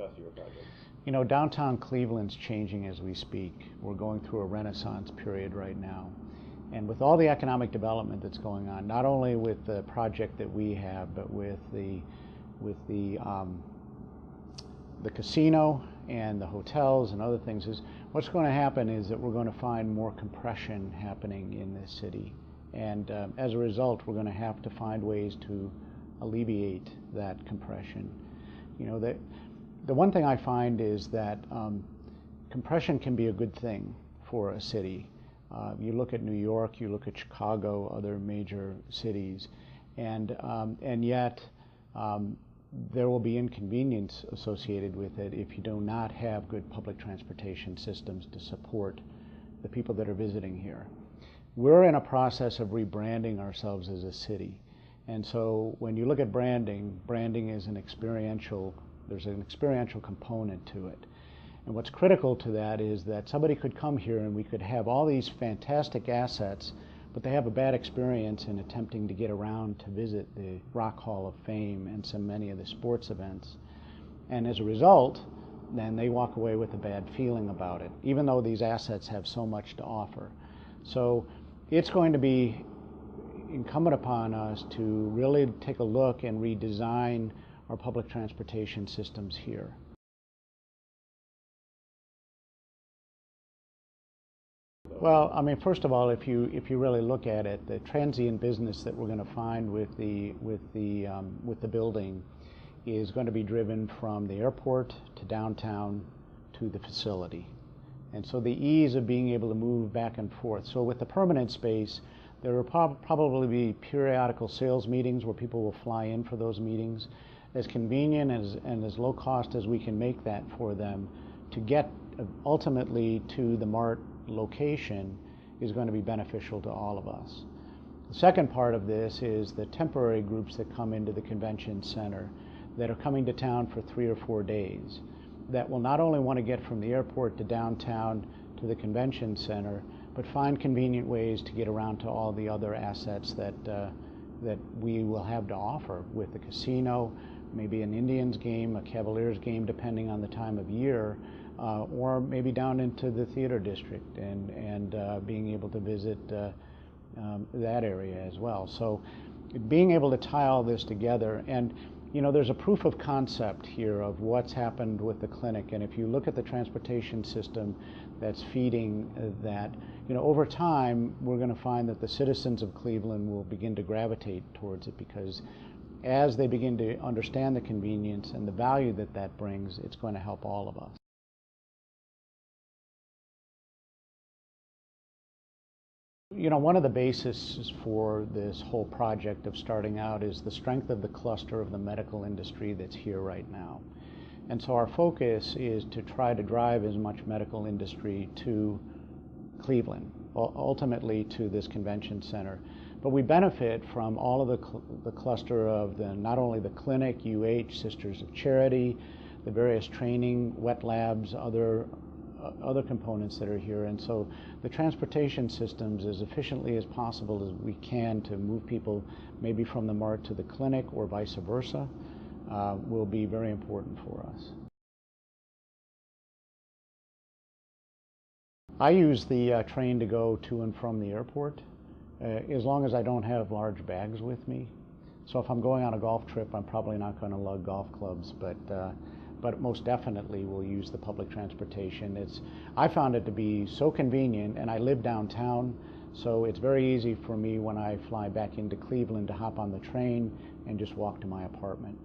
success of your project? You know, downtown Cleveland's changing as we speak. We're going through a renaissance period right now. And with all the economic development that's going on, not only with the project that we have, but with the casino and the hotels and other things, is what's going to happen is that we're going to find more compression happening in this city. And as a result, we're going to have to find ways to alleviate that compression. You know, the one thing I find is that compression can be a good thing for a city. You look at New York, you look at Chicago, other major cities, and yet there will be inconvenience associated with it if you do not have good public transportation systems to support the people that are visiting here. We're in a process of rebranding ourselves as a city, and so when you look at branding, branding is an experiential, there's an experiential component to it. And what's critical to that is that somebody could come here and we could have all these fantastic assets, but they have a bad experience in attempting to get around to visit the Rock Hall of Fame and so many of the sports events. And as a result, then they walk away with a bad feeling about it, even though these assets have so much to offer. So it's going to be incumbent upon us to really take a look and redesign our public transportation systems here. Well, I mean, first of all, if you really look at it, the transient business that we're going to find with the building is going to be driven from the airport to downtown to the facility, and so the ease of being able to move back and forth. So with the permanent space, there will probably be periodical sales meetings where people will fly in for those meetings. As convenient and as low cost as we can make that for them, to get ultimately to the MART location is going to be beneficial to all of us. The second part of this is the temporary groups that come into the convention center that are coming to town for 3 or 4 days that will not only want to get from the airport to downtown to the convention center, but find convenient ways to get around to all the other assets that we will have to offer, with the casino, maybe an Indians game, a Cavaliers game, depending on the time of year, or maybe down into the theater district and being able to visit that area as well. So being able to tie all this together, and you know, there's a proof of concept here of what's happened with the clinic, and if you look at the transportation system that's feeding that, you know, over time we're going to find that the citizens of Cleveland will begin to gravitate towards it, because as they begin to understand the convenience and the value that that brings, it's going to help all of us. You know, one of the bases for this whole project of starting out is the strength of the cluster of the medical industry that's here right now. And so our focus is to try to drive as much medical industry to Cleveland, ultimately to this convention center. But we benefit from all of the cluster of not only the clinic, UH, Sisters of Charity, the various training, wet labs, other components that are here. And so the transportation systems, as efficiently as possible as we can to move people maybe from the MART to the clinic or vice versa, will be very important for us. I use the train to go to and from the airport, as long as I don't have large bags with me. So if I'm going on a golf trip, I'm probably not going to lug golf clubs, but most definitely will use the public transportation. I found it to be so convenient, and I live downtown, so it's very easy for me when I fly back into Cleveland to hop on the train and just walk to my apartment.